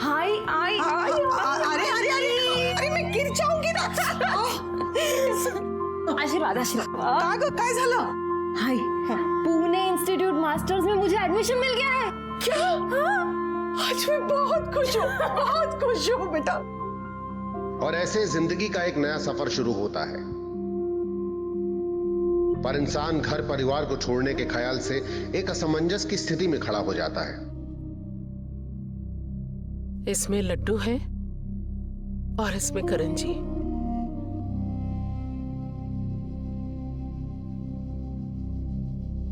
हाय आई अरे अरे अरे अरे मैं गिर जाऊंगी ना। आशीर्वाद आशीर्वाद। काय झालं? हाय पुणे इंस्टीट्यूट मास्टर्स में मुझे एडमिशन मिल गया है। क्या? आज मैं बहुत खुश हूँ बेटा। और ऐसे जिंदगी का एक नया सफर शुरू होता है, पर इंसान घर परिवार को छोड़ने के ख्याल से एक असमंजस की स्थिति में खड़ा हो जाता है। इसमें लड्डू है और इसमें करण जी।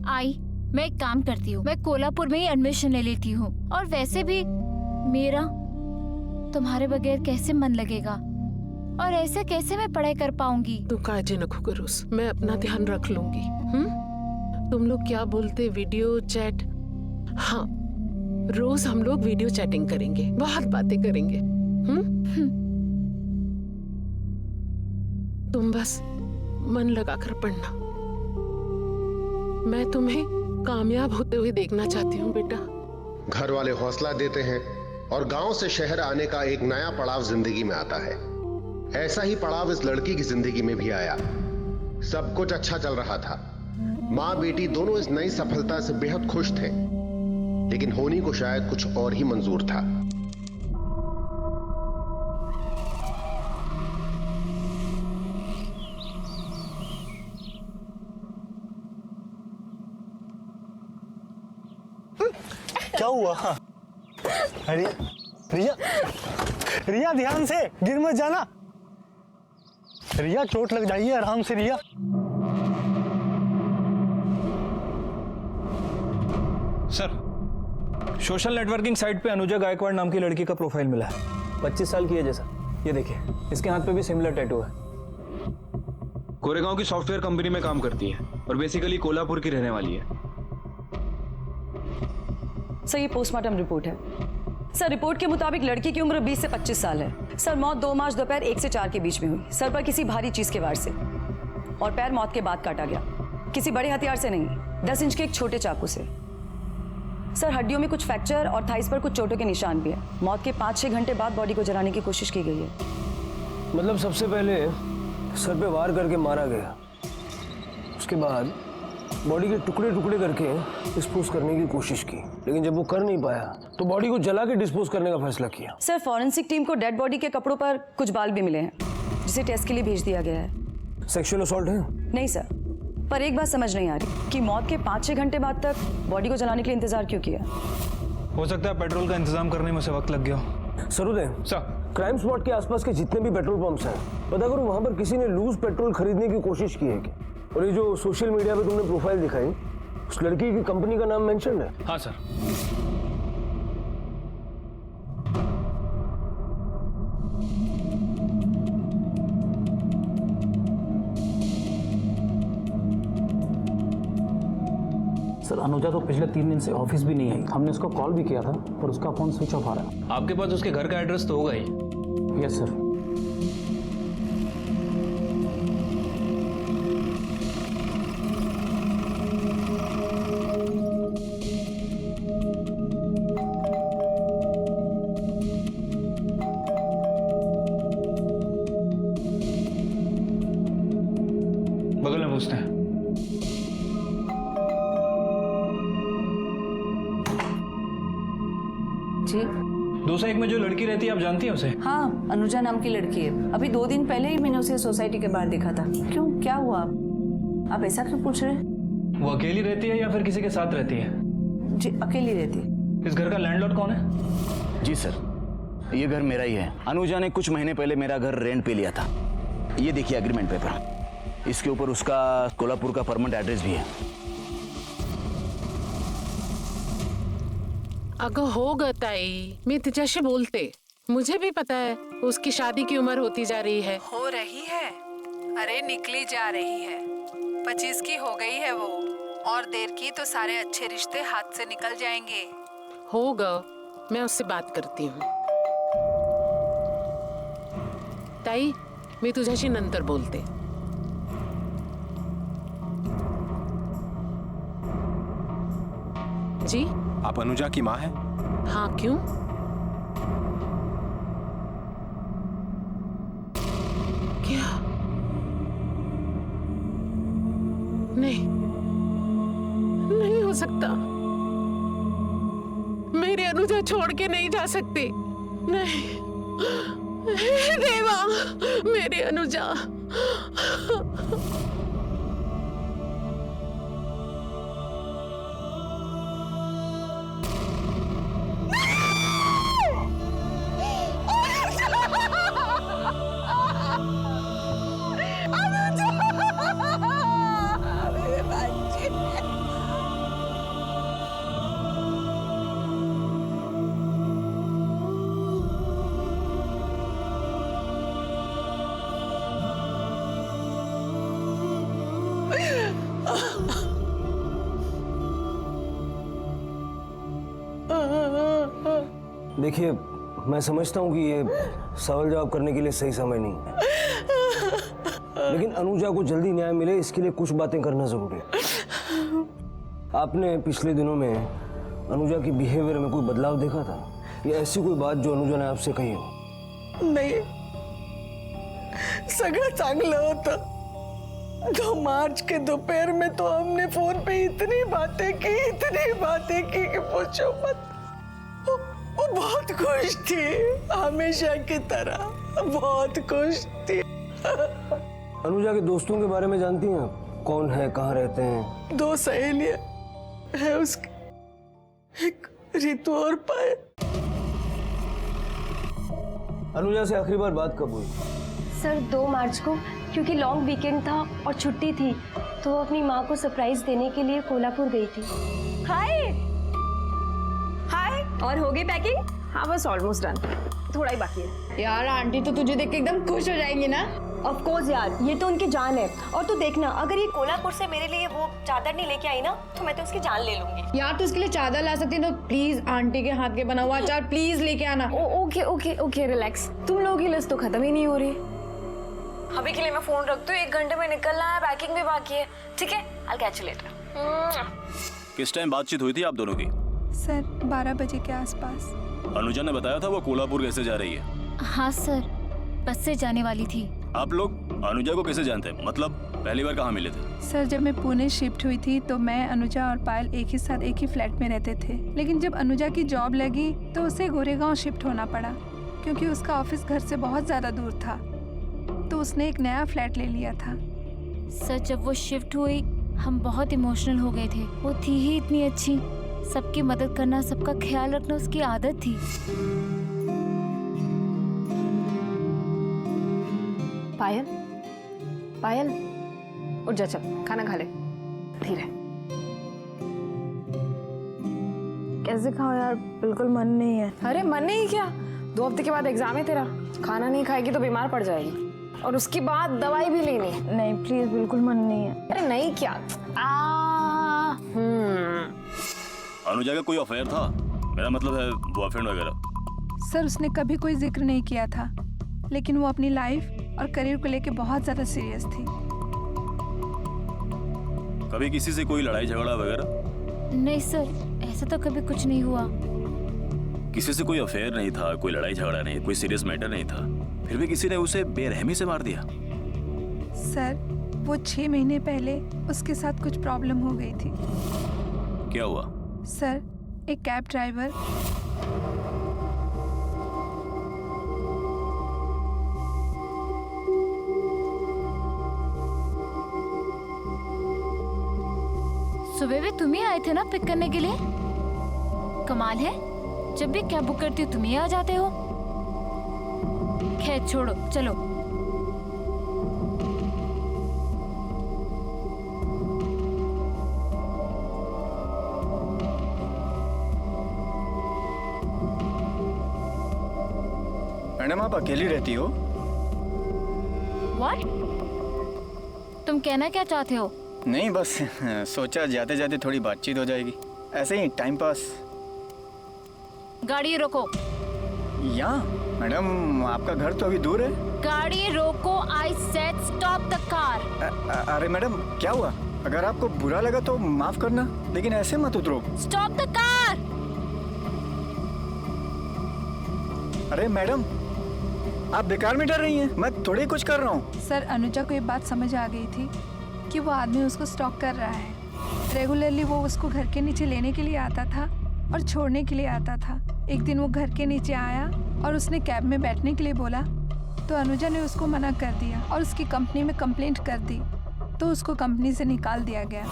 आई, मैं एक काम करती हूँ, मैं कोल्हापुर में ही एडमिशन ले लेती हूँ। और वैसे भी मेरा तुम्हारे बगैर कैसे मन लगेगा, और ऐसे कैसे मैं पढ़ाई कर पाऊंगी। तू काळजी नको करूस, मैं अपना ध्यान रख लूंगी। तुम लोग क्या बोलते, वीडियो चैट? हाँ, रोज हम लोग वीडियो चैटिंग करेंगे, बहुत बातें करेंगे। तुम बस मन लगाकर पढ़ना। मैं तुम्हें कामयाब होते हुए देखना चाहती हूँ बेटा। घर वाले हौसला देते हैं और गांव से शहर आने का एक नया पड़ाव जिंदगी में आता है। ऐसा ही पड़ाव इस लड़की की जिंदगी में भी आया। सब कुछ अच्छा चल रहा था, माँ बेटी दोनों इस नई सफलता से बेहद खुश थे, लेकिन होनी को शायद कुछ और ही मंजूर था। क्या हुआ? रिया रिया रिया ध्यान से, गिर मत जाना। रिया चोट लग जाएगी, आराम से रिया। सर, सोशल नेटवर्किंग साइट पे अनुजा गायकवाड़ नाम की लड़की का प्रोफाइल मिला है। 25 साल की है जैसा। ये देखिए, इसके हाथ पे भी सिमिलर टैटू है। कोरेगांव की सॉफ्टवेयर कंपनी में काम करती है और बेसिकली कोल्हापुर की रहने वाली है। सर, ये पोस्टमार्टम रिपोर्ट है। सर, रिपोर्ट के मुताबिक लड़की की उम्र 20 से 25 साल है। सर, मौत 2 मार्च दोपहर 1 से 4 के बीच में हुई। सर पर किसी भारी चीज के वार से, और पैर मौत के बाद काटा गया। किसी बड़े हथियार से नहीं, 10 इंच के एक छोटे चाकू से। सर, हड्डियों में कुछ फ्रैक्चर और थाइस पर कुछ चोटों के निशान भी है। मौत के 5-6 घंटे बाद बॉडी को जलाने की कोशिश की गई है। मतलब सबसे पहले सर पे वार करके मारा गया, उसके बाद बॉडी के टुकड़े टुकड़े करके डिस्पोज करने की कोशिश की, लेकिन जब वो कर नहीं पाया तो बॉडी को जला के डिस्पोज करने का फैसला किया। सर, फॉरेंसिक टीम को डेड बॉडी के कपड़ों पर कुछ बाल भी मिले हैं, जिसे टेस्ट के लिए भेज दिया गया है। सेक्सुअल असॉल्ट है? नहीं सर, पर एक बात समझ नहीं आ रही कि मौत के 5-6 घंटे बाद तक बॉडी को जलाने के लिए इंतजार क्यों किया। हो सकता है पेट्रोल का इंतजाम करने में से वक्त लग गया। सरोदय सर, क्राइम स्पॉट के आसपास के जितने भी पेट्रोल पंप्स हैं, पता करो वहां पर किसी ने लूज पेट्रोल खरीदने की कोशिश की है क्या? और ये जो सोशल मीडिया पे तुमने प्रोफाइल दिखाई, उस लड़की की कंपनी का नाम मेंशन है? हाँ सर। सर, अनुजा तो पिछले 3 दिन से ऑफिस भी नहीं आई। हमने उसको कॉल भी किया था, पर उसका फोन स्विच ऑफ आ रहा है। आपके पास उसके घर का एड्रेस तो होगा ही? Yes sir. बगल में पूछते हैं। जी 201 में जो लड़की रहती है, आप जानती हैं उसे? हाँ, अनुजा नाम की लड़की है। अभी 2 दिन पहले ही मैंने उसे सोसाइटी के बाहर देखा था। क्यों, क्या हुआ? आप ऐसा क्यों पूछ रहे हैं? वो अकेली रहती है या फिर किसी के साथ रहती है? जी, अकेली रहती है। इस घर का लैंडलॉर्ड कौन है? जी सर, ये घर मेरा ही है। अनुजा ने कुछ महीने पहले मेरा घर रेंट पे लिया था। ये देखिए एग्रीमेंट पेपर, इसके ऊपर उसका कोल्हापुर का परमानेंट एड्रेस भी है। अगं हो ग ताई, मी तिच्याशी बोलते। मुझे भी पता है उसकी शादी की उम्र होती जा रही है। हो रही है? अरे निकली जा रही है। 25 की हो गई है वो, और देर की तो सारे अच्छे रिश्ते हाथ से निकल जाएंगे। हो ग, मैं उससे बात करती हूँ। ताई, मी तुझ्याशी नंतर बोलते। जी, आप अनुजा की माँ हैं? हाँ, क्यों? सकता। मेरी अनुजा छोड़ के नहीं जा सकती। नहीं, हे देवा, मेरी अनुजा। देखिए, मैं समझता हूँ कि ये सवाल जवाब करने के लिए सही समय नहीं है, लेकिन अनुजा को जल्दी न्याय मिले इसके लिए कुछ बातें करना जरूरी है। आपने पिछले दिनों में अनुजा की बिहेवियर में कोई बदलाव देखा था, या ऐसी कोई बात जो अनुजा ने आपसे कही हो? नाही, सगळं चांगलं होतं। 2 मार्च के दोपहर में तो हमने फोन पे इतनी बातें की कि पूछो मत। वो बहुत खुश थी, हमेशा की तरह बहुत खुश थी। अनुजा के दोस्तों के बारे में जानती हैं आप? कौन है, कहाँ रहते हैं? 2 सहेलियां है उसकी, एक रितु और पायल। अनुजा से आखिरी बार बात कब हुई? सर 2 मार्च को, क्योंकि लॉन्ग वीकेंड था और छुट्टी थी, तो वो अपनी माँ को सरप्राइज देने के लिए कोल्हापुर गई थी। हाय और हो गई पैकिंग? हाँ बस ऑलमोस्ट डन, थोड़ा ही बाकी है। यार आंटी तो तुझे देख के एकदम खुश हो जाएंगी ना। ऑफ कोर्स यार, ये तो उनकी जान है। और तू देखना, अगर ये कोल्हापुर से मेरे लिए वो चादर नहीं लेके आई ना, तो मैं तो उसकी जान ले लूंगी। यार तो उसके लिए चादर ला सकती है तो प्लीज आंटी के हाथ के बना हुआ अचार प्लीज लेके आना। Okay okay okay relax. तुम लोगों की लिस्ट तो खत्म ही नहीं हो रही। अभी के लिए मैं फोन रखती हूँ, 1 घंटे में निकलना है, पैकिंग भी बाकी है। ठीक है, I'll catch you later। किस टाइम बातचीत हुई थी आप दोनों की? सर 12 बजे के आसपास। अनुजा ने बताया था वो कोल्हापुर कैसे जा रही है? हाँ सर, बस से जाने वाली थी। आप लोग अनुजा को कैसे जानते हैं? मतलब पहली बार कहाँ मिले थे? सर जब मैं पुणे शिफ्ट हुई थी तो मैं, अनुजा और पायल एक ही साथ एक ही फ्लैट में रहते थे, लेकिन जब अनुजा की जॉब लगी तो उसे गोरेगांव शिफ्ट होना पड़ा, क्योंकि उसका ऑफिस घर से बहुत ज़्यादा दूर था, तो उसने एक नया फ्लैट ले लिया था। सर जब वो शिफ्ट हुई हम बहुत इमोशनल हो गए थे। वो थी ही इतनी अच्छी, सबकी मदद करना, सबका ख्याल रखना उसकी आदत थी। पायल, पायल उठ जा, चल खाना खा ले। धीरे। कैसे खाओ यार, बिल्कुल मन नहीं है। अरे मन नहीं क्या, 2 हफ्ते के बाद एग्जाम है तेरा, खाना नहीं खाएगी तो बीमार पड़ जाएगी, और उसके बाद दवाई भी लेनी है। नहीं प्लीज, बिल्कुल मन नहीं है। अरे नहीं क्या, अनुजा का कोई अफेयर था? मेरा मतलब है बॉयफ्रेंड वगैरह। सर उसने कभी कोई जिक्र नहीं किया था, लेकिन वो अपनी लाइफ और करियर को लेके बहुत ज़्यादा सीरियस थी। कभी किसी से कोई लड़ाई झगड़ा वगैरह? नहीं सर, ऐसा तो कभी कुछ नहीं हुआ। किसी से कोई अफेयर नहीं था, कोई लड़ाई झगड़ा नहीं, कोई सीरियस मैटर नहीं था, फिर भी किसी ने उसे बेरहमी से मार दिया। सर वो 6 महीने पहले उसके साथ कुछ प्रॉब्लम हो गई थी। क्या हुआ? सर एक कैब ड्राइवर सुबह भी तुम ही आए थे ना पिक करने के लिए? कमाल है, जब भी कैब बुक करती हो तुम ही आ जाते हो। खैर छोड़ो, चलो। मैडम आप अकेली रहती हो? What? तुम कहना क्या चाहते हो? नहीं बस सोचा जाते जाते थोड़ी बातचीत हो जाएगी, ऐसे ही टाइम पास। गाड़ी रोको। यहाँ मैडम आपका घर तो अभी दूर है। गाड़ी रोको, I said stop the car. अरे मैडम क्या हुआ? अगर आपको बुरा लगा तो माफ करना, लेकिन ऐसे मत उतरो। Stop the car. अरे मैडम आप बेकार में डर रही हैं, मैं थोड़ी कुछ कर रहा हूँ। सर अनुजा को ये बात समझ आ गई थी कि वो आदमी उसको स्टॉक कर रहा है। रेगुलरली वो उसको घर के नीचे लेने के लिए आता था और छोड़ने के लिए आता था। एक दिन वो घर के नीचे आया और उसने कैब में बैठने के लिए बोला तो अनुजा ने उसको मना कर दिया और उसकी कंपनी में कंप्लेंट कर दी, तो उसको कंपनी से निकाल दिया गया।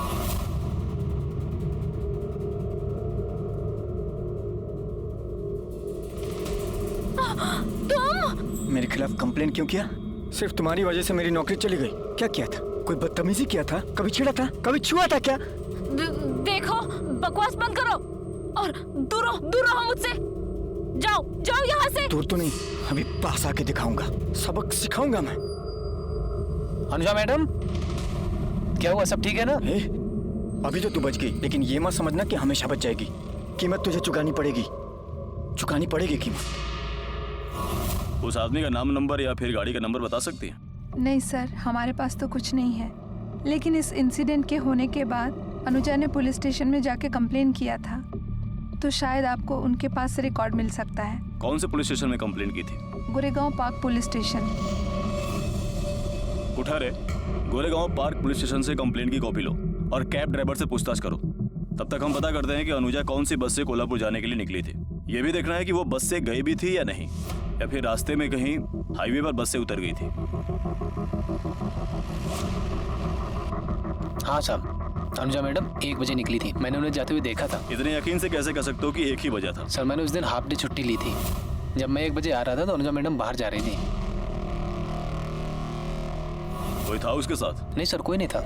तुम मेरे खिलाफ कंप्लेंट क्यों किया? सिर्फ तुम्हारी वजह से मेरी नौकरी चली गई। क्या किया था? कोई बदतमीजी किया था? कभी छेड़ा था? कभी छुआ था क्या? देखो, बकवास बंद करो और दूर रहो मुझसे। जाओ जाओ यहाँ से। दूर तो नहीं, अभी पास आके दिखाऊंगा, सबक सिखाऊंगा मैं। अनुजा मैडम, क्या हुआ? सब ठीक है ना? अभी तो तू बच गई, लेकिन ये मत समझना कि हमेशा बच जाएगी। कीमत तुझे चुकानी पड़ेगी कीमत। उस आदमी का नाम, नंबर या फिर गाड़ी का नंबर बता सकती है? नहीं सर, हमारे पास तो कुछ नहीं है, लेकिन इस इंसिडेंट के होने के बाद अनुजा ने पुलिस स्टेशन में जाके कंप्लेन किया था, तो शायद आपको उनके पास से रिकॉर्ड मिल सकता है। कौन से पुलिस स्टेशन में कंप्लेन की थी? Goregaon park police station. उठा रे, गोरेगांव पार्क पुलिस स्टेशन से कंप्लेन की कॉपी लो और कैब ड्राइवर से पूछताछ करो। तब तक हम पता करते हैं कि अनुजा कौन सी बस से कोल्हापुर जाने के लिए निकली थी। ये भी देखना है कि वो बस से गई भी थी या नहीं, या फिर रास्ते में कहीं हाईवे पर बस से उतर गई थी। हाँ साहब, अनुजा मैडम 1 बजे निकली थी, मैंने उन्हें जाते हुए देखा था। इतने यकीन से कैसे कह सकते हो कि 1 ही बजा था? सर, मैंने उस दिन हाफ डे छुट्टी ली थी। जब मैं 1 बजे आ रहा था तो अनुजा मैडम बाहर जा रही थी। कोई था उसके साथ? नहीं सर, कोई नहीं था।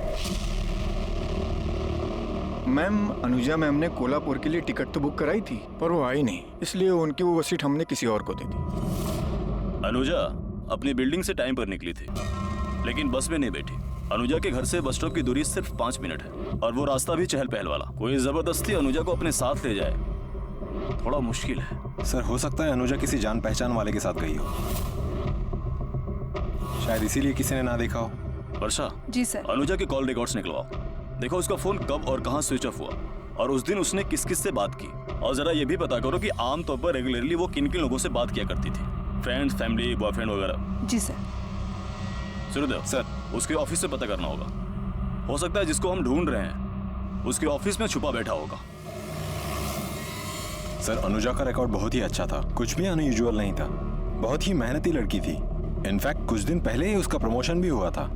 मैम, अनुजा मैम ने कोल्हापुर के लिए टिकट तो बुक कराई थी, पर वो आई नहीं, इसलिए उनकी वो सीट हमने किसी और को दे दी। अनुजा अपनी बिल्डिंग से टाइम पर निकली थी, लेकिन बस में नहीं बैठी। अनुजा के घर से बस स्टॉप की दूरी सिर्फ 5 मिनट है और वो रास्ता भी चहल पहल वाला। कोई जबरदस्ती अनुजा को अपने साथ ले जाए, थोड़ा मुश्किल है। सर, हो सकता है अनुजा किसी जान पहचान वाले के साथ गई हो, शायद इसीलिए किसी ने ना देखा हो। वर्षा जी सर। अनुजा के कॉल रिकॉर्ड्स निकलवाओ, देखो उसका फोन कब और कहां स्विच ऑफ हुआ और उस दिन उसने किस किस से बात की। और जरा ये भी पता करो कि आमतौर पर रेगुलरली वो किन किन लोगों से बात किया करती थी, फ्रेंड्स, फैमिली, बॉयफ्रेंड वगैरह। जी सर। सूर्यदेव सर, उसके ऑफिस से पता करना होगा। हो सकता है जिसको हम ढूंढ रहे हैं उसके ऑफिस में छुपा बैठा होगा। सर, अनुजा का रिकॉर्ड बहुत ही अच्छा था, कुछ भी अनयूजुअल नहीं था। बहुत ही मेहनती लड़की थी। इनफैक्ट कुछ दिन पहले ही उसका प्रमोशन भी हुआ था।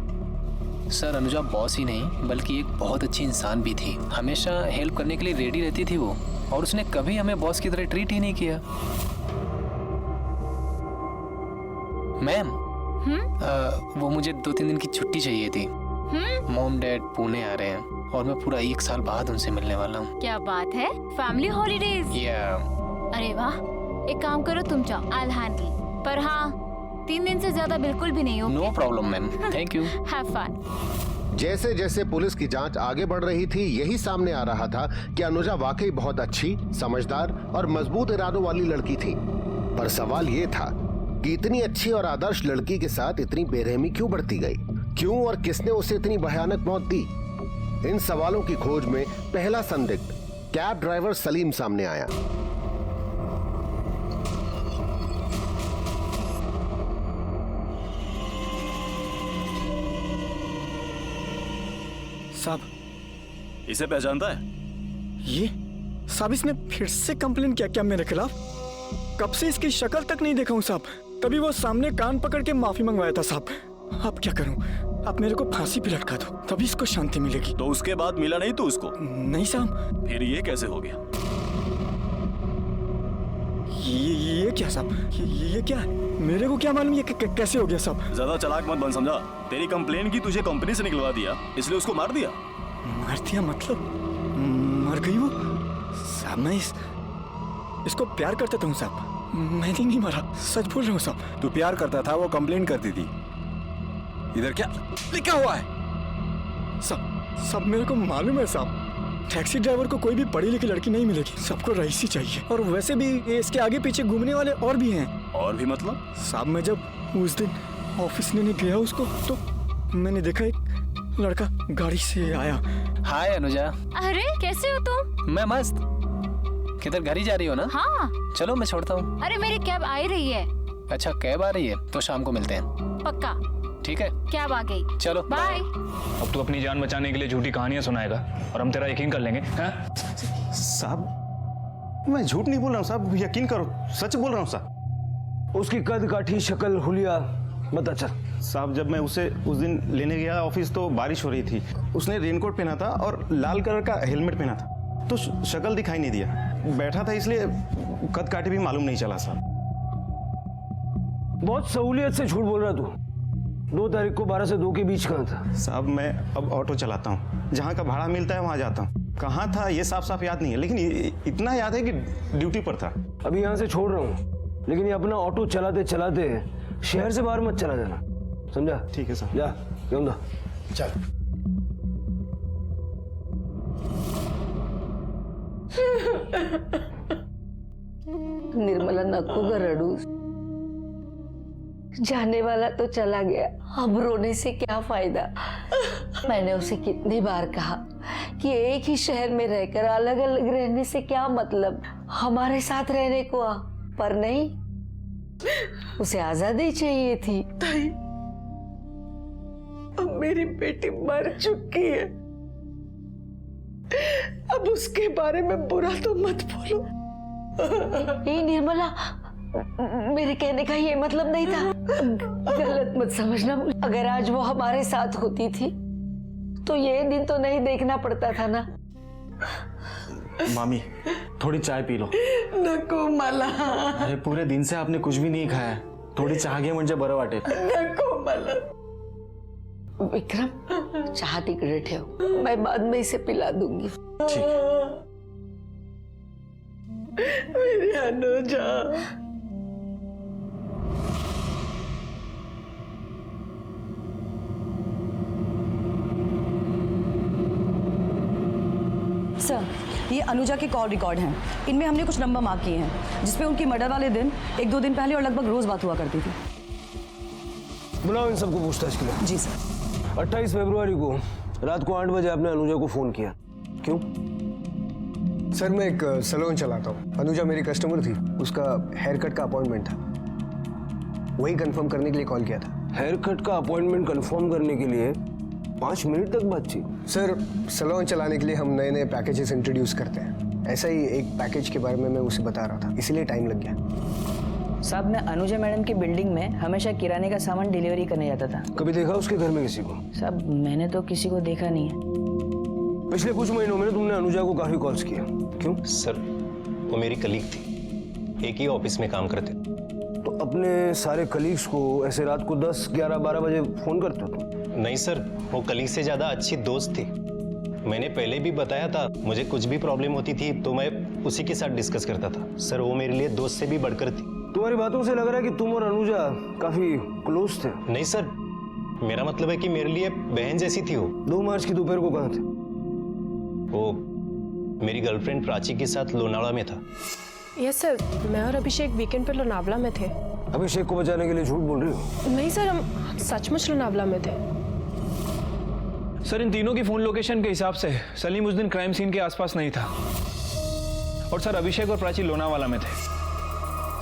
सर, अनुजा बॉस ही नहीं बल्कि एक बहुत अच्छी इंसान भी थी। हमेशा हेल्प करने के लिए रेडी रहती थी वो, और उसने कभी हमें बॉस की तरह ट्रीट ही नहीं किया। मैम, वो मुझे 2-3 दिन की छुट्टी चाहिए थी। मॉम डैड पुणे आ रहे हैं और मैं पूरा 1 साल बाद उनसे मिलने वाला हूँ। क्या बात है, फैमिली हॉलीडेज। अरे वाह, एक काम करो, तुम जाओ, आई विल हैंडल। पर हाँ, 3 दिन से ज्यादा बिल्कुल भी नहीं हो। No problem ma'am, thank you. Have fun. जैसे जैसे पुलिस की जांच आगे बढ़ रही थी, यही सामने आ रहा था कि अनुजा वाकई बहुत अच्छी, समझदार और मजबूत इरादों वाली लड़की थी। पर सवाल ये था कि इतनी अच्छी और आदर्श लड़की के साथ इतनी बेरहमी क्यों बढ़ती गई? क्यों और किसने उसे इतनी भयानक मौत दी? इन सवालों की खोज में पहला संदिग्ध कैब ड्राइवर सलीम सामने आया। साहब, इसे पहचानता है? ये साहब, इसने फिर से कंप्लेन किया क्या मेरे खिलाफ? कब से इसकी शक्ल तक नहीं देखा हूँ साहब। तभी वो सामने कान पकड़ के माफी मंगवाया था साहब। अब क्या करूँ? आप मेरे को फांसी पे लटका दो, तभी इसको शांति मिलेगी। तो उसके बाद मिला नहीं तो उसको? नहीं साहब। फिर ये कैसे हो गया? ये क्या साहब? ये क्या है? मेरे को क्या मालूम ये कैसे हो गया साहब? ज्यादा चालाक मत बन, समझा? तेरी कंप्लेन की तुझे कंपनी से निकलवा दिया, इसलिए उसको मार दिया। मार दिया मतलब? मर गई वो साहब? मैं इसको प्यार करता था साहब, मैंने नहीं मारा, सच बोल रहा हूँ साहब। तू प्यार करता था, वो कंप्लेन करती थी। इधर क्या लिखा हुआ है? सब मेरे को मालूम है साहब। टैक्सी ड्राइवर को कोई भी पढ़ी लिखी लड़की नहीं मिलेगी, सबको रईसी चाहिए। और वैसे भी इसके आगे पीछे घूमने वाले और भी हैं। और भी मतलब? साहब, मैं जब उस दिन ऑफिस लेने गया उसको, तो मैंने देखा एक लड़का गाड़ी से आया। हाय अनुजा। अरे कैसे हो तुम? मैं मस्त। किधर, घर ही जा रही हो ना? हाँ। चलो मैं छोड़ता हूँ। अरे मेरी कैब आ ही रही है। अच्छा, कैब आ रही है तो शाम को मिलते हैं। पक्का। ठीक है? कैब आ गई, चलो बाय। अब तू अपनी जान बचाने के लिए झूठी कहानियां सुनाएगा और हम तेरा यकीन कर लेंगे, हैं? साहब मैं झूठ नहीं बोल रहा हूँ साहब, यकीन करो, सच बोल रहा हूँ साहब। उसकी कद काठी शक्ल हुलिया बता चल। साहब जब मैं उसे उस दिन लेने गया ऑफिस तो बारिश हो रही थी, उसने रेनकोट पहना था और लाल कलर का हेलमेट पहना था, तो शक्ल दिखाई नहीं दिया, बैठा था इसलिए कद काठी भी मालूम नहीं चला साहब। बहुत सहूलियत से झूठ बोल रहा तू। 2 तारीख को 12 से 2 के बीच कहाँ था? साहब मैं अब ऑटो चलाता हूँ, जहाँ का भाड़ा मिलता है वहाँ जाता हूँ। कहाँ था ये साफ साफ याद नहीं है, लेकिन इतना याद है कि ड्यूटी पर था। अभी यहाँ से छोड़ रहा हूँ, लेकिन ये अपना ऑटो चलाते चलाते शहर से बाहर मत चला जाना, समझा? ठीक है साहब। जा यमुना चल। निर्मला नको ग रडू, जाने वाला तो चला गया, अब रोने से क्या फायदा। मैंने उसे कितनी बार कहा कि एक ही शहर में रहकर अलग अलग रहने से क्या मतलब, हमारे साथ रहने को आ, पर नहीं, उसे आजादी चाहिए थी। ताई, अब मेरी बेटी मर चुकी है, अब उसके बारे में बुरा तो मत बोलो। ये निर्मला, मेरे कहने का ये मतलब नहीं था, गलत मत समझना। अगर आज वो हमारे साथ होती थी तो ये दिन तो नहीं देखना पड़ता था ना। मामी थोड़ी चाय पी लो। नको मला, अरे पूरे दिन से आपने कुछ भी नहीं खाया, थोड़ी चहा घे म्हणजे बरं वाटेल। नको मला। विक्रम चाह तिकडे ठेव, मैं बाद में इसे पिला दूंगी। ठीक है। मेरी अनुजा, सर ये अनुजा के कॉल रिकॉर्ड हैं, इनमें हमने कुछ नंबर मार्क किए हैं जिसपे उनकी मर्डर वाले दिन 1-2 दिन पहले और लगभग रोज बात हुआ करती थी। बुलाओ इन सबको पूछताछ के लिए। जी सर। 28 फरवरी को रात को 8 बजे आपने अनुजा को फोन किया, क्यों? सर मैं एक सैलून चलाता हूँ, अनुजा मेरी कस्टमर थी, उसका हेयर कट का अपॉइंटमेंट था, वही कंफर्म करने के लिए कॉल किया था। हेयर कट का अपॉइंटमेंट कंफर्म करने के लिए 5 मिनट तक बातचीत? सर सैलून चलाने के लिए हम नए नए पैकेजेस इंट्रोड्यूस करते हैं, ऐसा ही एक पैकेज के बारे में मैं उसे बता रहा था, इसीलिए टाइम लग गया। साहब मैं अनुजा मैडम की बिल्डिंग में हमेशा किराने का सामान डिलीवरी करने जाता था। कभी देखा उसके घर में किसी को? साहब मैंने तो किसी को देखा नहीं है। पिछले कुछ महीनों में तुमने अनुजा को काफी कॉल्स किया, क्यों? सर वो मेरी कलीग थी, एक ही ऑफिस में काम करते। तो अपने सारे कलीग्स को ऐसे रात को 10, 11, 12 बजे फोन करते हो? नहीं सर, वो कलीग से ज्यादा अच्छी दोस्त थी। मैंने पहले भी बताया था, मुझे कुछ भी प्रॉब्लम होती थी तो मैं उसी के साथ डिस्कस करता था। सर वो मेरे लिए दोस्त से भी बढ़कर थी। तुम्हारी बातों से लग रहा है कि तुम और अनुजा काफी क्लोज थे। नहीं सर, मेरा मतलब है कि मेरे लिए बहन जैसी थी वो। 2 मार्च की दोपहर को कहाँ थे? वो मेरी गर्लफ्रेंड प्राची के साथ लोनावला में था। यस सर, मैं और अभिषेक वीकेंड पर लोनावला में थे। अभिषेक को बचाने के लिए झूठ बोल रही हो? नहीं सर, हम सचमुच लोनावला में थे। सर इन तीनों की फोन लोकेशन के हिसाब से सलीम उस दिन क्राइम सीन के आसपास नहीं था, और सर अभिषेक और प्राची लोनावाला में थे।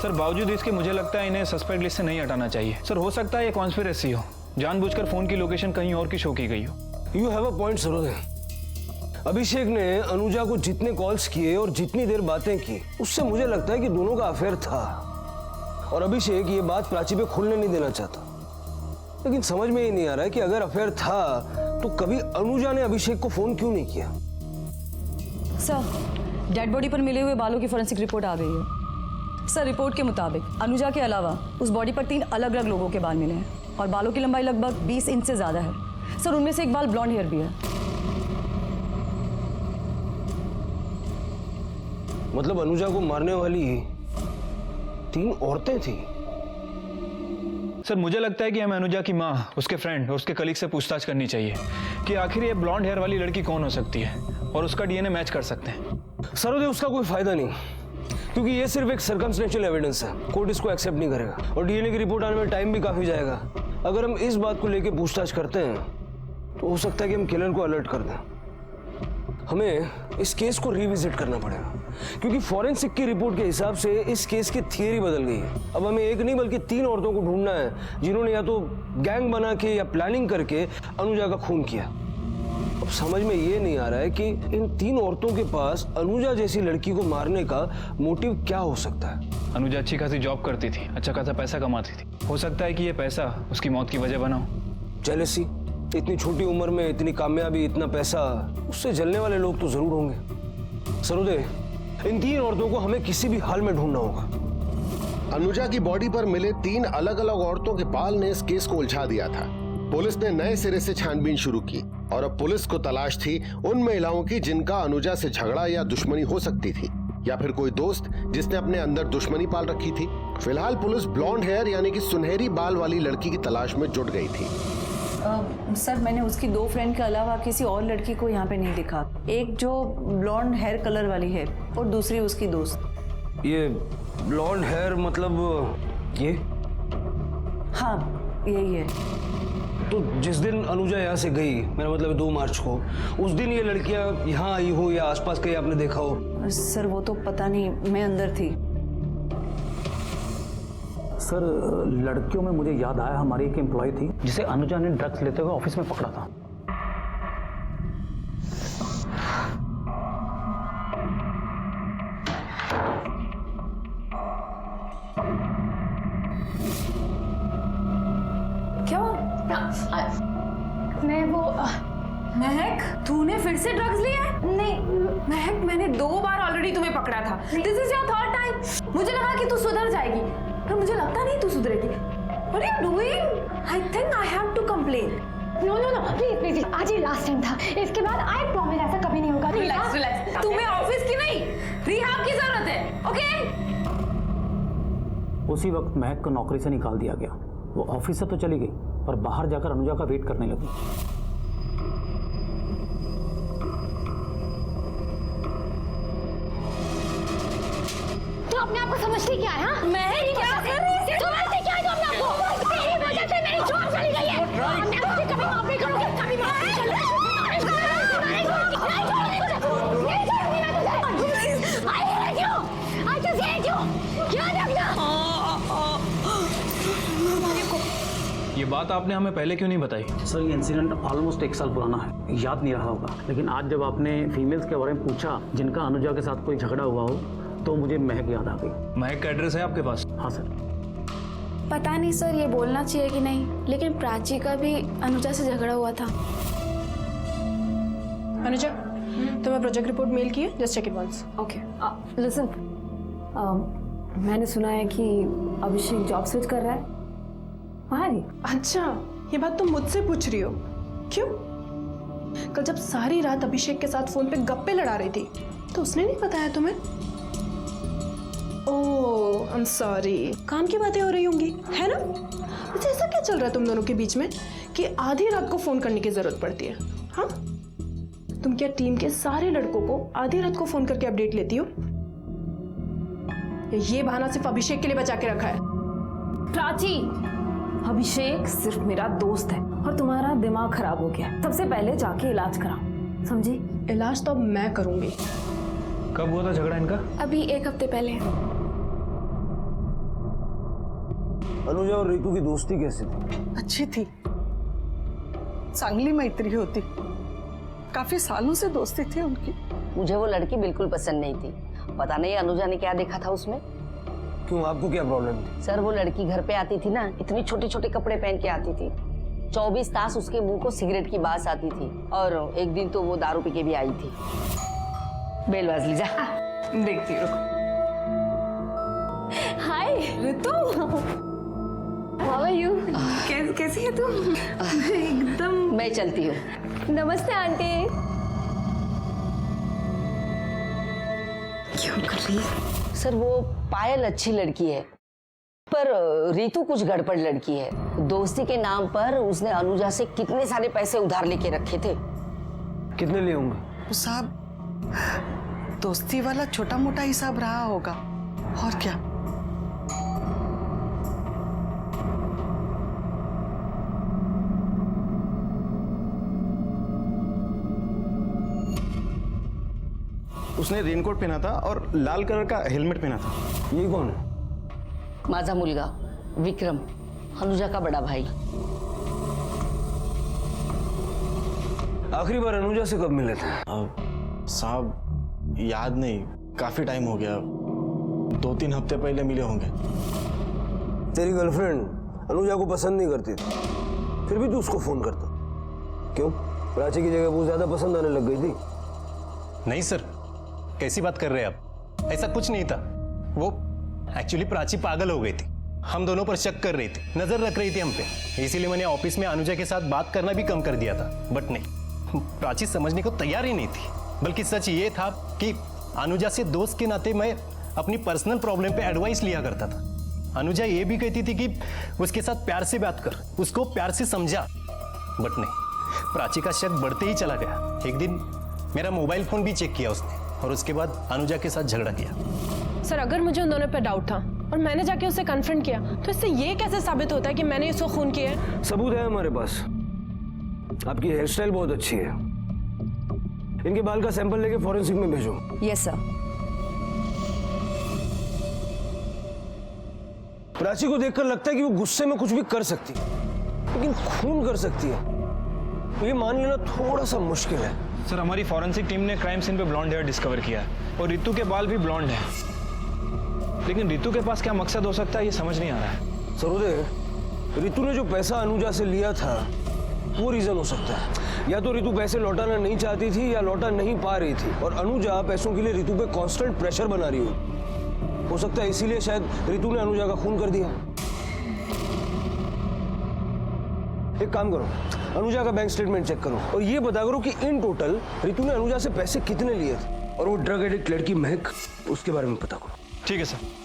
सर बावजूद इसके मुझे लगता है इन्हें सस्पेक्ट लिस्ट से नहीं हटाना चाहिए। सर हो सकता है ये कॉन्स्पिरेसी हो, जानबूझकर फोन की लोकेशन कहीं और की शो की गई हो। You have a point Sarode. Abhishek ने अनुजा को जितने कॉल्स किए और जितनी देर बातें की, उससे मुझे लगता है कि दोनों का अफेयर था, और अभिषेक ये बात प्राची पे खुलने नहीं देना चाहता। लेकिन समझ में ये नहीं आ रहा है कि अगर अफेयर था तो कभी अनुजा ने अभिषेक को फोन क्यों नहीं किया? सर डेड बॉडी पर मिले हुए बालों की फोरेंसिक रिपोर्ट आ गई है। सर रिपोर्ट के मुताबिक अनुजा के अलावा उस बॉडी पर 3 अलग अलग लोगों के बाल मिले हैं, और बालों की लंबाई लगभग 20 इंच से ज्यादा है। सर उनमें से एक बाल ब्लॉन्ड हेयर भी है। मतलब अनुजा को मारने वाली 3 औरतें थी। सर मुझे लगता है कि हमें अनुजा की माँ, उसके फ्रेंड और उसके कलीग से पूछताछ करनी चाहिए कि आखिर ये ब्लॉन्ड हेयर वाली लड़की कौन हो सकती है, और उसका डीएनए मैच कर सकते हैं। सरोदे उसका कोई फायदा नहीं, क्योंकि ये सिर्फ एक सर्कमस्टेंशियल एविडेंस है, कोर्ट इसको एक्सेप्ट नहीं करेगा, और डीएनए की रिपोर्ट आने में टाइम भी काफी जाएगा। अगर हम इस बात को लेकर पूछताछ करते हैं तो हो सकता है कि हम किलर को अलर्ट कर दें। हमें इस केस को रिविजिट करना पड़ेगा, क्योंकि फॉरेंसिक की रिपोर्ट के हिसाब से इस केस की थियरी बदल गई है। अब हमें एक नहीं बल्कि 3 औरतों को ढूंढना है जिन्होंने या तो गैंग बना के या प्लानिंग करके अनुजा का खून किया। अब समझ में ये नहीं आ रहा है कि इन 3 औरतों के पास अनुजा जैसी लड़की को मारने का मोटिव क्या हो सकता है। अनुजा अच्छी खासी जॉब करती थी, अच्छा खासा पैसा कमाती थी। हो सकता है कि ये पैसा उसकी मौत की वजह बना हो। जेलसी, इतनी छोटी उम्र में इतनी कामयाबी, इतना पैसा, उससे जलने वाले लोग तो जरूर होंगे। सरोदे, इन 3 औरतों को हमें किसी भी हाल में ढूंढना होगा। अनुजा की बॉडी पर मिले 3 अलग अलग औरतों के बाल ने इस केस को उलझा दिया था। पुलिस ने नए सिरे से छानबीन शुरू की और अब पुलिस को तलाश थी उन महिलाओं की जिनका अनुजा से झगड़ा या दुश्मनी हो सकती थी, या फिर कोई दोस्त जिसने अपने अंदर दुश्मनी पाल रखी थी। फिलहाल पुलिस ब्लॉन्ड हेयर यानी कि सुनहरी बाल वाली लड़की की तलाश में जुट गई थी। सर, मैंने उसकी 2 फ्रेंड के अलावा किसी और लड़की को यहाँ पे नहीं देखा। एक जो ब्लॉन्ड हेयर कलर वाली है और दूसरी उसकी दोस्त। ये ब्लॉन्ड हेयर मतलब ये? हाँ, यही है। तो जिस दिन अनुजा यहाँ से गई, मेरा मतलब 2 मार्च को, उस दिन ये लड़कियाँ यहाँ आई हो या आसपास कहीं आपने देखा हो? सर वो तो पता नहीं, मैं अंदर थी। सर, लड़कियों में मुझे याद आया, हमारी एक एम्प्लॉय थी जिसे अनुजा ने ड्रग्स लेते हुए ऑफिस में पकड़ा था। क्या? मैं वो महक, तूने फिर से ड्रग्स लिया है? नहीं महक, मैंने 2 बार ऑलरेडी तुम्हें पकड़ा था। This is your 3rd time. मुझे लगा कि तू सुधर जाएगी, पर मुझे लगता नहीं तू सुधरेगी। What are you doing? I think I have to complain. No, please please, आज ही लास्ट टाइम था। इसके बाद आई प्रॉमिस ऐसा कभी नहीं होगा। रिलैक्स। तुम्हें ऑफिस की नहीं, रिहाब की जरूरत है, ओके? उसी वक्त महक को नौकरी से निकाल दिया गया। वो ऑफिस से तो चली गई, पर बाहर जाकर अनुजा का वेट करने लगी। तो अपने आप को समझती क्या है? हाँ? मैं क्या कर रही थी? समझती क्या है तो अपने आप को? तेरी वजह से मेरी जॉब चली गई है। मैं तुझे कभी माफ नहीं करूंगी, कभी माफ नहीं करूंगी। ये बात आपने हमें पहले क्यों नहीं बताई? सर, ये इंसिडेंट ऑलमोस्ट 1 साल पुराना है, याद नहीं रहा होगा। लेकिन आज जब आपने फीमेल्स के बारे में पूछा जिनका अनुजा के साथ कोई झगड़ा हुआ हो, तो मुझे महक याद आ गई। महक का एड्रेस है आपके पास? हाँ सर। पता नहीं सर, ये बोलना चाहिए कि नहीं, लेकिन प्राची का भी अनुजा से झगड़ा हुआ था। अनुजा, तुम्हें प्रोजेक्ट रिपोर्ट मेल की है? Just check it once. Okay. Listen, मैंने सुना है कि अभिषेक जॉब स्विच कर रहा है। हाँ जी। अच्छा, ये बात तुम मुझसे पूछ रही हो? क्यों? कल जब सारी रात अभिषेक के साथ फोन पे गप्पे लड़ा रही थी, तो उसने नहीं बताया तुम्हें? ओह, आई एम सॉरी। काम की बातें हो रही होंगी, है ना? अच्छा, ऐसा क्या चल रहा है तुम दोनों के बीच में कि आधी रात को फोन करने की जरूरत पड़ती है? हाँ, तुम क्या टीम के सारे लड़कों को आधी रात को फोन करके अपडेट लेती हो? ये बहाना सिर्फ अभिषेक के लिए बचा के रखा है? प्राची, अभिषेक सिर्फ मेरा दोस्त है और तुम्हारा दिमाग खराब हो गया। सबसे पहले जाके इलाज कराओ, समझी? इलाज तो अब मैं करूंगी। कब हुआ था झगड़ा इनका? अभी 1 हफ्ते पहले। अनुजा और रितु की दोस्ती कैसी थी? अच्छी थी, चांगली मैत्री होती, काफी सालों से दोस्ती थी उनकी। मुझे वो लड़की बिल्कुल पसंद नहीं थी। पता नहीं अनुजा ने क्या देखा था उसमें। क्यों, आपको क्या प्रॉब्लम थी? सर, वो लड़की घर पे आती थी ना, इतनी छोटे छोटे कपड़े पहन के आती थी। 24 तास उसके मुंह को सिगरेट की बास आती थी, और एक दिन तो वो दारू पी के भी आई थी। बेल बाज लीजा, देखती रुको। हाय रितु, हाउ आर यू? कैसी है तुम? एकदम। मैं चलती हूँ। नमस्ते आंटी। क्यों कर रही है? सर, वो पायल अच्छी लड़की है, पर रीतु कुछ गड़बड़ लड़की है। दोस्ती के नाम पर उसने अनुजा से कितने सारे पैसे उधार लेके रखे थे। कितने लिए होंगे? साहब, दोस्ती वाला छोटा मोटा हिसाब रहा होगा, और क्या। उसने रेनकोट पहना था और लाल कलर का हेलमेट पहना था। ये कौन है? माझा मुलगा विक्रम, अनुजा का बड़ा भाई। आखिरी बार अनुजा से कब मिले थे? साहब याद नहीं, काफी टाइम हो गया, 2-3 हफ्ते पहले मिले होंगे। तेरी गर्लफ्रेंड अनुजा को पसंद नहीं करती थी, फिर भी तू उसको फोन करता क्यों? प्राची की जगह वो ज्यादा पसंद आने लग गई थी? नहीं सर, कैसी बात कर रहे हैं आप? ऐसा कुछ नहीं था। वो एक्चुअली प्राची पागल हो गई थी, हम दोनों पर शक कर रही थी, नजर रख रही थी हम पे, इसीलिए मैंने ऑफिस में अनुजा के साथ बात करना भी कम कर दिया था। बट नहीं, प्राची समझने को तैयार ही नहीं थी। बल्कि सच ये था कि अनुजा से दोस्त के नाते मैं अपनी पर्सनल प्रॉब्लम पे एडवाइस लिया करता था। अनुजा ये भी कहती थी कि उसके साथ प्यार से बात कर, उसको प्यार से समझा। बट नहीं, प्राची का शक बढ़ते ही चला गया। एक दिन मेरा मोबाइल फोन भी चेक किया उसने और उसके बाद अनुजा के साथ झगड़ा किया। सर अगर मुझे उन दोनों पर डाउट था और मैंने जाके उसे कन्फ्रंट किया तो इससे ये कैसे साबित होता है कि मैंने इसको खून किया है? सबूत है हमारे पास। आपकी हेयर स्टाइल बहुत अच्छी है। इनके बाल का सैंपल लेके फॉरेंसिक में भेजो। Yes sir. प्राची को देखकर लगता है कि वो गुस्से में कुछ भी कर सकती है, लेकिन खून कर सकती है ये मान लेना थोड़ा सा मुश्किल है। सर हमारी फॉरेंसिक टीम ने क्राइम सीन पे ब्लॉन्ड हेयर डिस्कवर किया है और रितु के बाल भी ब्लॉन्ड हैं। लेकिन रितु के पास क्या मकसद हो सकता है ये समझ नहीं आ रहा है। सरोदे, रितु ने जो पैसा अनुजा से लिया था वो रीजन हो सकता है। या तो रितु पैसे लौटाना नहीं चाहती थी या लौटा नहीं पा रही थी और अनुजा पैसों के लिए रितु पे कांस्टेंट प्रेशर बना रही हो सकता है इसीलिए शायद रितु ने अनुजा का खून कर दिया। एक काम करो, अनुजा का बैंक स्टेटमेंट चेक करो और ये पता करो कि इन टोटल रितु ने अनुजा से पैसे कितने लिए थे और वो ड्रग एडिक्ट लड़की महक, उसके बारे में पता करो। ठीक है सर।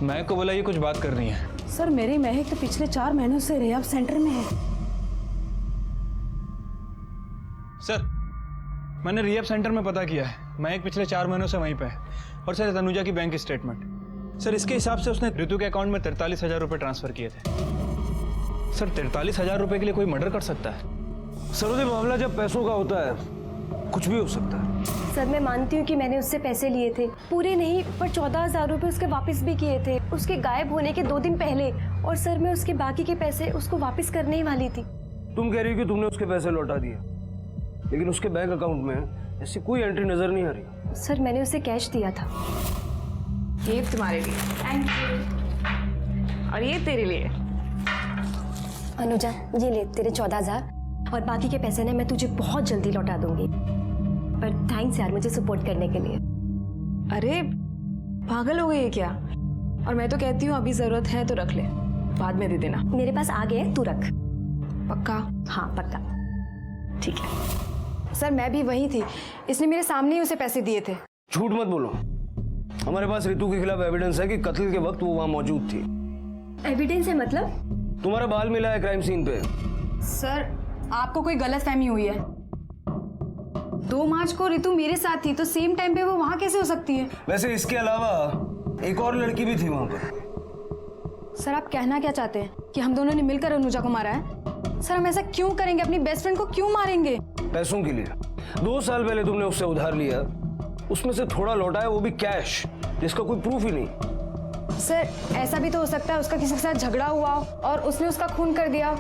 महक को बोला ये कुछ बात करनी है। सर मेरी महक तो पिछले 4 महीनों से रिहैब सेंटर में है। सर मैंने रिहैब सेंटर में पता किया है, महक पिछले 4 महीनों से वहीं पे है। और सर तनुजा की बैंक स्टेटमेंट, सर इसके हिसाब से उसने रितु के अकाउंट में 43,000 रुपए ट्रांसफर किए थे। सर 43,000 रुपए के लिए कोई मर्डर कर सकता है? सरोदे, मामला जब पैसों का होता है कुछ भी हो सकता है। सर मैं मानती हूँ कि मैंने उससे पैसे लिए थे, पूरे नहीं पर 14,000 रुपए उसके वापस भी किए थे उसके गायब होने के 2 दिन पहले। और सर मैं उसके बाकी के पैसे उसको वापस करने ही वाली थी। तुम कह रही हो कि तुमने उसके पैसे लौटा दिए, लेकिन उसके बैंक अकाउंट में ऐसी कोई एंट्री नजर नहीं आ रही। सर मैंने उसे कैश दिया था। ये तुम्हारे लिए। Thank you. और ये तेरे लिए। अनुजा ये ले तेरे 14,000 और बाकी के पैसे ना मैं तुझे बहुत जल्दी लौटा दूंगी। पर थैंक्स यार मुझे सपोर्ट करने के लिए। अरे पागल हो गई है क्या? और मैं तो कहती हूँ अभी जरूरत है तो रख ले, बाद में दे देना। मेरे पास आ गए, तू रख। पक्का? हाँ पक्का। ठीक है। सर मैं भी वही थी, इसने मेरे सामने ही उसे पैसे दिए थे। झूठ मत बोलो, हमारे पास रितु के खिलाफ एविडेंस है कि कत्ल के वक्त वो वहां मौजूद थी। एविडेंस है मतलब? तुम्हारा बाल मिला है क्राइम सीन पे। सर आपको कोई गलतफहमी हुई है। 2 मार्च को रितु मेरे साथ थी तो सेम टाइम पे वो वहां कैसे हो सकती है? वैसे इसके अलावा एक और लड़की भी थी वहां पर। सर आप कहना क्या चाहते हैं कि हम दोनों ने मिलकर अनुजा को मारा है? सर हम ऐसा क्यों करेंगे? अपनी बेस्ट फ्रेंड को क्यों मारेंगे? पैसों के लिए। 2 साल पहले तुमने उससे उधार लिया, उसमें से थोड़ा लौटाया, वो भी कैश, जिसका कोई प्रूफ ही नहीं। सर ऐसा भी तो हो सकता है उसका किसी के साथ झगड़ा हुआ और उसने उसका खून कर दिया।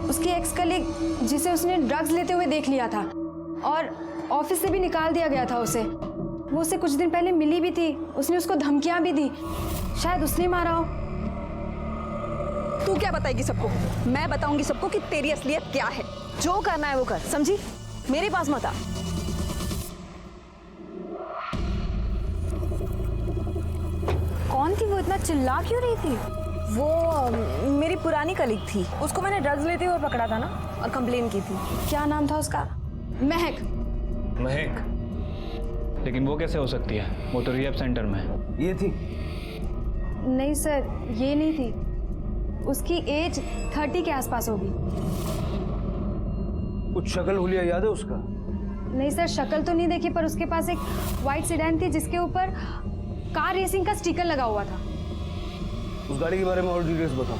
उसकी एक्स कलीग जिसे उसने ड्रग्स लेते हुए देख लिया था और ऑफिस से भी निकाल दिया गया था उसे। वो उससे कुछ दिन पहले मिली भी थी, उसने उसको धमकियां भी दी, शायद उसने मारा हो। तू क्या बताएगी सबको? मैं बताऊंगी सबको कि तेरी असलियत क्या है। जो करना है वो कर, समझी? मेरे पास मत आ। कौन थी वो? इतना चिल्ला क्यों रही थी? वो मेरी पुरानी कलीग थी, उसको मैंने ड्रग्स लेते हुए पकड़ा था ना और कंप्लेन की थी। क्या नाम था उसका? महक। महक? लेकिन वो कैसे हो सकती है? वो तो रिहैब सेंटर में है। ये थी? नहीं सर ये नहीं थी, उसकी एज 30 के आसपास होगी। कुछ शक्ल हुलिया याद है उसका? नहीं सर, शक्ल तो नहीं देखी, पर उसके पास एक व्हाइट सेडान थी जिसके ऊपर कार रेसिंग का स्टिकर लगा हुआ था। उस गाड़ी के बारे में और डिटेल्स बताओ।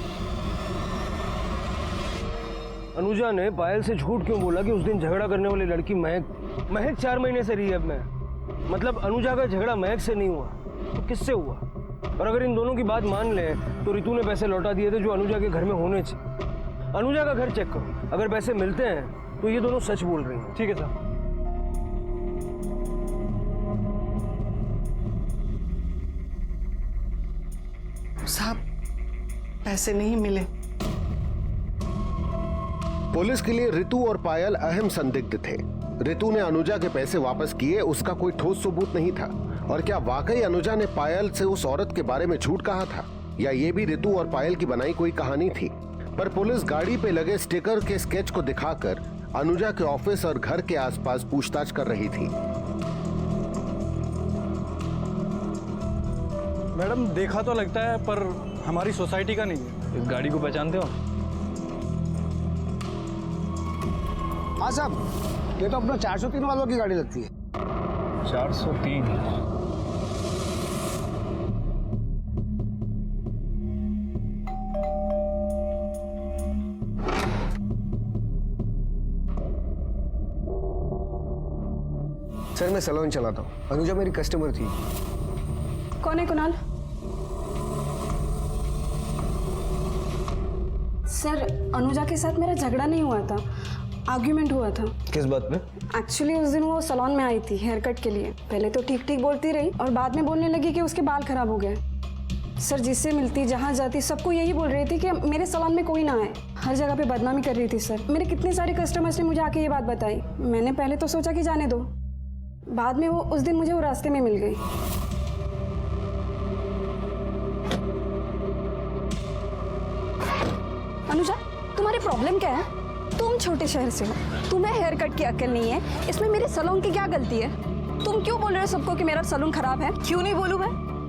अनुजा ने पायल से झूठ क्यों बोला कि उस दिन झगड़ा करने वाली लड़की महक 4 महीने से रही है अब में? मतलब अनुजा का झगड़ा महक से नहीं हुआ तो किससे हुआ? और अगर इन दोनों की बात मान ले तो रितु ने पैसे लौटा दिए थे जो अनुजा के घर में होने चाहिए। अनुजा का घर चेक करो, अगर पैसे मिलते हैं तो ये दोनों सच बोल रही हैं। ठीक है साहब। साहब, पैसे नहीं मिले। पुलिस के लिए रितु और पायल अहम संदिग्ध थे। रितु ने अनुजा के पैसे वापस किए, उसका कोई ठोस सबूत नहीं था। और क्या वाकई अनुजा ने पायल से उस औरत के बारे में झूठ कहा था, या ये भी रितु और पायल की बनाई कोई कहानी थी? पर पुलिस गाड़ी पे लगे स्टिकर के स्केच को दिखाकर अनुजा के ऑफिस और घर के आसपास पूछताछ कर रही थी। मैडम, देखा तो लगता है पर हमारी सोसाइटी का नहीं है। इस गाड़ी को पहचानते हो? हाँ साहब, ये तो अपना 403 वालों की गाड़ी लगती है। 403? सर, मैं सैलून चलाता हूँ। अनुजा मेरी कस्टमर थी। कौन है कुणाल? सर, अनुजा के साथ मेरा झगड़ा नहीं हुआ था, आर्ग्यूमेंट हुआ था। किस बात में? एक्चुअली उस दिन वो सैलून में आई थी हेयर कट के लिए। पहले तो ठीक ठीक बोलती रही और बाद में बोलने लगी कि उसके बाल खराब हो गए। सर, जिससे मिलती जहाँ जाती सबको यही बोल रही थी कि मेरे सैलून में कोई ना आए। हर जगह पे बदनामी कर रही थी सर। मेरे कितने सारे कस्टमर्स ने मुझे आके ये बात बताई। मैंने पहले तो सोचा कि जाने दो, बाद में वो उस दिन मुझे वो रास्ते में मिल गई। अनुजा, तुम्हारी प्रॉब्लम क्या है? तुम छोटे शहर से हो, तुम्हें हेयर कट की अक्ल नहीं है, इसमें मेरे सैलून की क्या गलती है? तुम क्यों बोल रहे हो सबको कि मेरा सैलून खराब है? क्यों नहीं बोलूं मैं?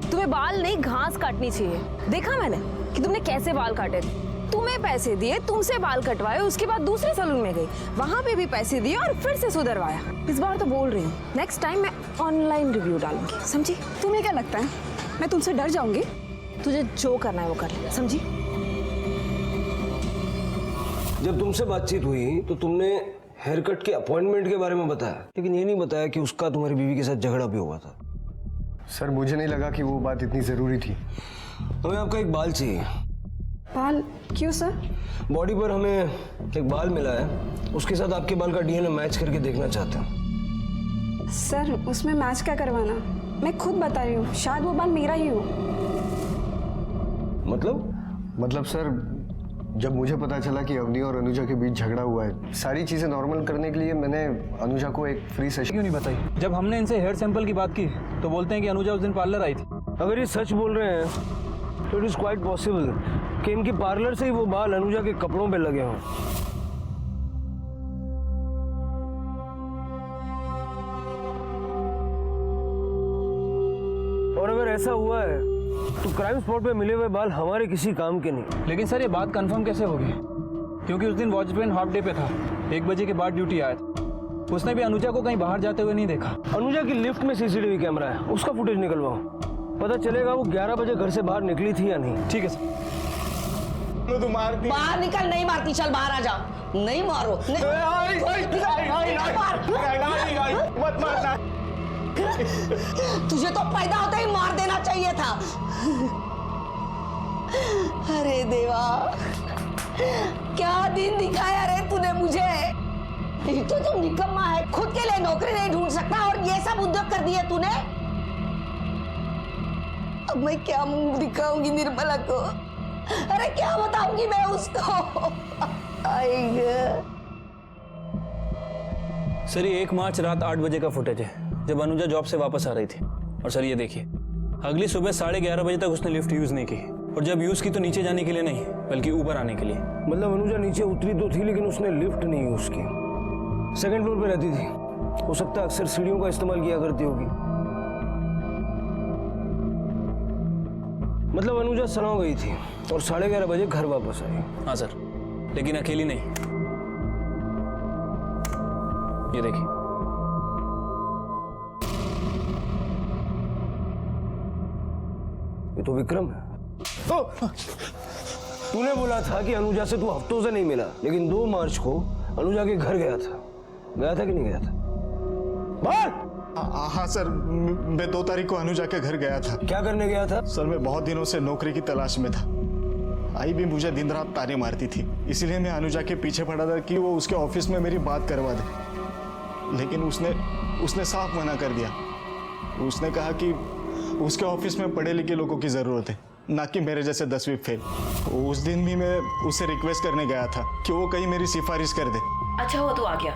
तुम्हें बाल नहीं घास काटनी चाहिए। देखा मैंने कि तुमने कैसे बाल काटे थे। तुम्हें पैसे दिए, तुमसे बाल कटवाए, उसके बाद दूसरे सैलून में गई, वहां पे भी पैसे दिए और फिर से सुधरवाया। इस बार तो बोल रही हूँ, नेक्स्ट टाइम मैं ऑनलाइन रिव्यू डालूंगी, समझी? तुम्हें क्या लगता है मैं तुमसे डर जाऊंगी? तुझे जो करना है वो कर ले, समझी? जब तुमसे बातचीत हुई तो तुमने हेयर कट के अपॉइंटमेंट के बारे में बताया, लेकिन ये नहीं बताया कि उसका तुम्हारी बीवी के साथ झगड़ा भी हुआ था। सर, मुझे नहीं लगा कि वो बात इतनी जरूरी थी। हमें आपका एक बाल चाहिए। बाल? क्यों सर? बॉडी पर हमें एक बाल मिला है, उसके साथ आपके बाल का डीएनए मैच करके देखना चाहते हैं। सर, उसमें मैच क्या करवाना? मैं खुद बता रही हूँ, शायद वो बाल मेरा ही हो। मतलब सर, जब मुझे पता चला कि अवनी और अनुजा के बीच झगड़ा हुआ है, सारी चीजें नॉर्मल करने के लिए मैंने अनुजा को एक फ्री सेशन क्यों नहीं बताई? जब हमने इनसे हेयर सैंपल की बात की तो बोलते हैं कि अनुजा उस दिन पार्लर आई थी। अगर ये सच बोल रहे हैं तो इट इज क्वाइट पॉसिबल कि इनकी पार्लर से ही वो बाल अनुजा के कपड़ों पे लगे हों। और अगर ऐसा हुआ है तो क्राइम स्पॉट पे मिले हुए बाल हमारे किसी काम के नहीं। लेकिन सर, ये बात कंफर्म कैसे होगी? क्योंकि उस दिन वॉचमैन हाफ डे पे था, 1 बजे के बाद ड्यूटी आया था। उसने भी अनुजा को कहीं बाहर जाते हुए नहीं देखा। अनुजा की लिफ्ट में सीसीटीवी कैमरा है, उसका फुटेज निकलवाओ, पता चलेगा वो 11 बजे घर से बाहर निकली थी या नहीं। ठीक है सर। बाहर निकल। नहीं मारती, चल बाहर आ जाओ। नहीं मारो, मत मारना। तुझे तो पैदा होते ही मार देना चाहिए था। अरे देवा, क्या दिन दिखाया रे तूने मुझे। तो तुम निकम्मा है, खुद के लिए नौकरी नहीं ढूंढ सकता और ये सब उद्योग कर दिए तूने। अब मैं क्या मुंह दिखाऊंगी निर्मला को? अरे क्या बताऊंगी मैं उसको? सर, ये 1 मार्च रात 8 बजे का फुटेज है, जब अनुजा जॉब से वापस आ रही थी। और सर ये देखिए, अगली सुबह 11:30 बजे तक उसने लिफ्ट यूज नहीं की, और जब यूज की तो नीचे जाने के लिए नहीं बल्कि ऊपर आने के लिए। मतलब अनुजा नीचे उतरी तो थी लेकिन उसने लिफ्ट नहीं यूज की। 2nd फ्लोर पे रहती थी, हो सकता है अक्सर सीढ़ियों का इस्तेमाल किया करती होगी। मतलब अनुजा सना गई थी और 11:30 बजे घर वापस आई। हाँ सर, लेकिन अकेली नहीं। ये देखिए। ये तो विक्रम है। तूने बोला था कि अनुजा से तू हफ्तों से नहीं मिला, लेकिन 2 मार्च को अनुजा के घर गया था कि नहीं गया था? बोल। हाँ सर, मैं 2 तारीख को अनुजा के घर गया था। क्या करने गया था? सर मैं बहुत दिनों से नौकरी की तलाश में था। आई भी मुझे दिन रात ताने मारती थी, इसीलिए मैं अनुजा के पीछे पड़ा था कि वो उसके ऑफिस में मेरी बात करवा दे, लेकिन उसने साफ मना कर दिया। उसने कहा कि उसके ऑफिस में पढ़े लिखे लोगों की ज़रूरत है, ना कि मेरे जैसे 10वीं फेल। उस दिन भी मैं उसे रिक्वेस्ट करने गया था कि वो कहीं मेरी सिफारिश कर दे। अच्छा हुआ तू आ गया।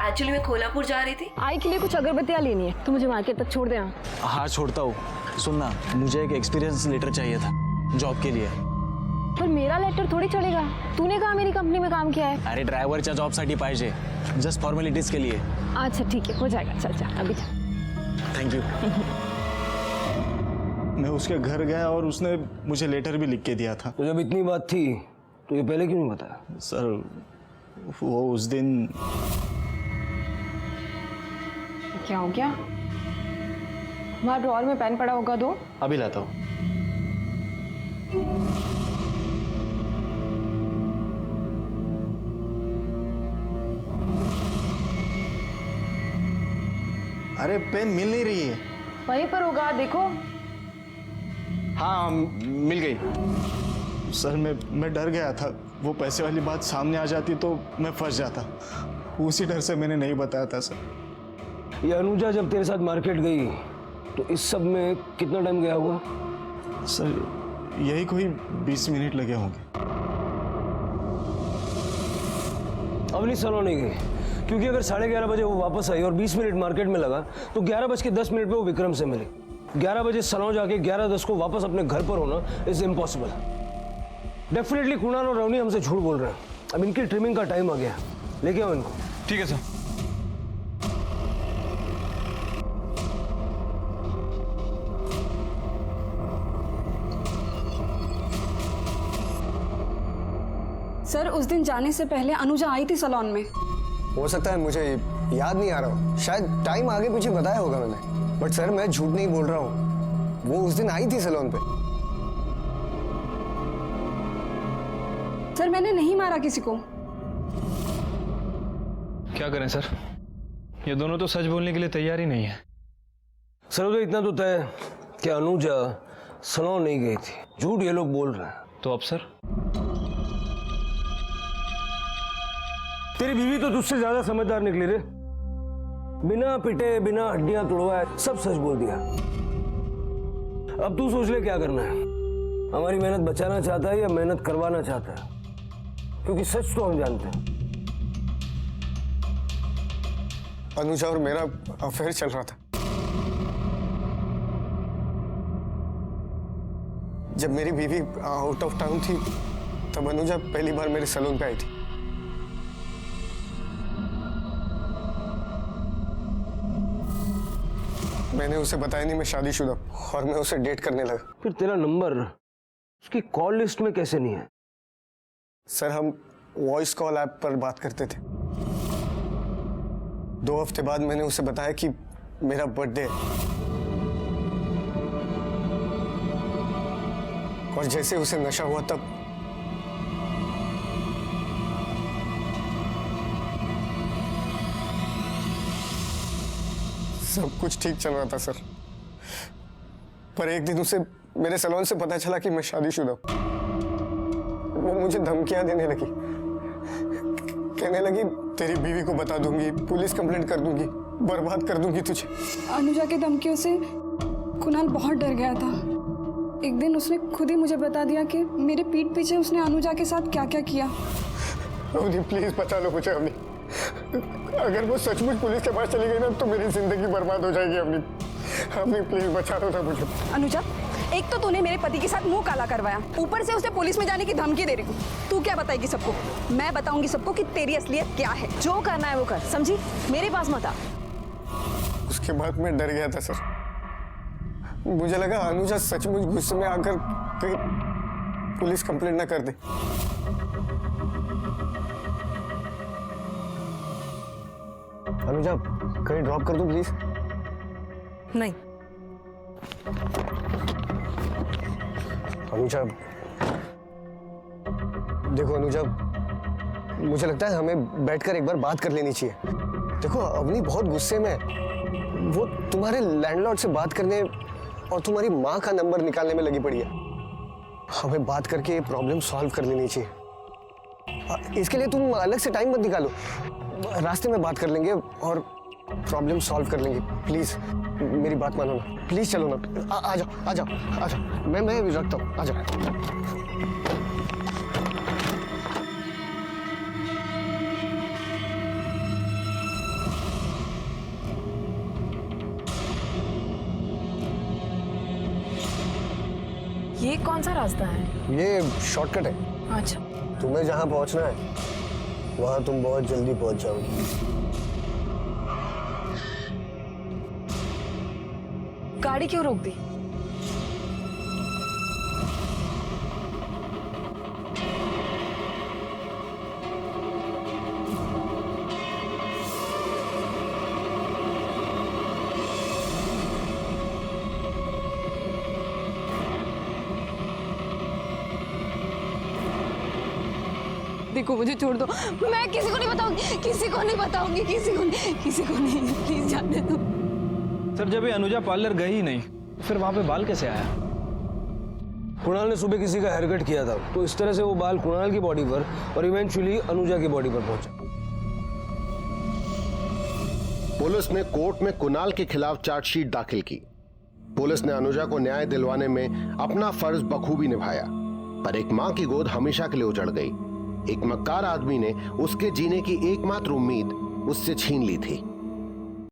एक्चुअली मैं कोल्हापुर जा रही थी। आई के लिए कुछ अगरबत्तियाँ लेनी है, तू मुझे मार्केट तक छोड़ दे। हाँ छोड़ता हूँ। सुनना, मुझे एक एक्सपीरियंस लेटर चाहिए था जॉब के लिए। पर मेरा लेटर थोड़ी चलेगा, तूने कहा मेरी कंपनी में काम किया है। अरे ड्रायव्हरच्या जॉबसाठी पाहिजे, जस्ट फॉर्मॅलिटीज के लिए। अच्छा ठीक है, हो जाएगा, चल जा अभी जा। Thank you. मैं उसके घर गया और उसने मुझे लेटर भी लिख के दिया था। तो जब इतनी बात थी तो ये पहले क्यों नहीं बताया? सर वो उस दिन क्या हो गया? वहाँ ड्रॉअर में पेन पड़ा होगा, दो। अभी लाता हूँ। अरे पेन मिल नहीं रही है। वहीं पर होगा, देखो। हाँ मिल गई। सर मैं डर गया था, वो पैसे वाली बात सामने आ जाती तो मैं फंस जाता। उसी डर से मैंने नहीं बताया था सर। ये अनुजा जब तेरे साथ मार्केट गई तो इस सब में कितना टाइम गया होगा? सर यही कोई 20 मिनट लगे होंगे। अवनी सलों नहीं गई, क्योंकि अगर 11:30 बजे वो वापस आई और 20 मिनट मार्केट में लगा तो 11:10 पे वो विक्रम से मिली। 11 बजे सलों जाके 11:10 को वापस अपने घर पर होना इज इम्पॉसिबल। डेफिनेटली कुणाल और रवनी हमसे झूठ बोल रहे हैं। अब इनकी ट्रिमिंग का टाइम आ गया, लेके आओ इनको। ठीक है सर। सर उस दिन जाने से पहले अनुजा आई थी सैलून में। हो सकता है, मुझे याद नहीं आ रहा हूँ, शायद टाइम आगे पीछे बताया होगा मैंने। बट सर मैं झूठ नहीं बोल रहा हूँ, वो उस दिन आई थी सैलून पे। सर मैंने नहीं मारा किसी को। क्या करें सर, ये दोनों तो सच बोलने के लिए तैयार ही नहीं है। सर तो इतना तो तय कि अनुजा सैलून नहीं गई थी, झूठ ये लोग बोल रहे हैं। तो अब सर तेरी बीवी तो तुझसे ज्यादा समझदार निकली रे। बिना पिटे, बिना हड्डियां तोड़वाए सब सच बोल दिया। अब तू सोच ले क्या करना है। हमारी मेहनत बचाना चाहता है या मेहनत करवाना चाहता है, क्योंकि सच तो हम जानते हैं। अनुजा और मेरा अफेयर चल रहा था। जब मेरी बीवी आउट ऑफ टाउन थी तब अनुजा पहली बार मेरे सैलून पे आई थी। मैंने उसे बताया नहीं मैं शादीशुदा और मैं उसे डेट करने लगा। फिर तेरा नंबर उसकी कॉल लिस्ट में कैसे नहीं है? सर हम वॉइस कॉल ऐप पर बात करते थे। 2 हफ्ते बाद मैंने उसे बताया कि मेरा बर्थडे है, और जैसे उसे नशा हुआ तब सब कुछ ठीक चल रहा था सर। पर एक दिन उसे मेरे सैलून से पता चला कि मैं शादीशुदा हूं। वो मुझे धमकियां देने लगी, कहने लगी तेरी बीवी को बता दूंगी, पुलिस कंप्लेंट कर दूंगी, बर्बाद कर दूंगी तुझे। अनुजा की धमकियों से कुणाल बहुत डर गया था। एक दिन उसने खुद ही मुझे बता दिया कि मेरे पीठ पीछे उसने अनुजा के साथ क्या क्या किया। अवनी प्लीज बचा लो मुझे। अवनी अगर वो सचमुच पुलिस के पास चली गई ना तो मेरी जिंदगी बर्बाद हो जाएगी। अवनी अवनी प्लीज बचा लो ना मुझे। अनुजा एक तो तूने मेरे पति के साथ मुंह काला करवाया, ऊपर से उसे पुलिस में जाने की धमकी दे रही हूँ। तू क्या बताएगी सबको? मैं बताऊंगी सबको कि तेरी असलियत क्या है। जो करना है वो कर, समझी? मेरे पास मत आ। उसके बाद मैं डर गया था सर। मुझे लगा अनुजा सचमुच गुस्से में आकर कहीं पुलिस कंप्लेंट ना कर दे। अनुजा कहीं ड्रॉप कर दूं प्लीज? नहीं। अनुजा देखो अनुजा, मुझे लगता है हमें बैठकर एक बार बात कर लेनी चाहिए। देखो अवनी बहुत गुस्से में है, वो तुम्हारे लैंडलॉर्ड से बात करने और तुम्हारी माँ का नंबर निकालने में लगी पड़ी है। हमें बात करके ये प्रॉब्लम सॉल्व कर लेनी चाहिए। इसके लिए तुम अलग से टाइम मत निकालो, रास्ते में बात कर लेंगे और प्रॉब्लम सॉल्व कर लेंगे। प्लीज मेरी बात मानो ना, प्लीज चलो ना। आ जाओ आ जाओ आ जाओ, मैं रखता हूँ, आ जाओ। ये कौन सा रास्ता है? ये शॉर्टकट है। अच्छा। तुम्हें जहां पहुंचना है वहां तुम बहुत जल्दी पहुंच जाओगे। गाड़ी क्यों रोक दी? देखो मुझे छोड़ दो, मैं किसी को नहीं बताऊंगी, किसी को नहीं बताऊंगी, किसी को नहीं, प्लीज जाने दो। सर जब ये अनुजा पार्लर गई ही नहीं, फिर वहां पे बाल कैसे आया? कुणाल ने सुबह किसी का हेयर कट किया था, तो इस तरह से वो बाल कुणाल की बॉडी पर और इवेंचुअली अनुजा की बॉडी पर पहुंचा। पुलिस ने कोर्ट में कुणाल के खिलाफ चार्जशीट दाखिल की। पुलिस ने अनुजा को न्याय दिलवाने में अपना फर्ज बखूबी निभाया, पर एक मां की गोद हमेशा के लिए उजड़ गई। एक मक्कार आदमी ने उसके जीने की एकमात्र उम्मीद उससे छीन ली थी।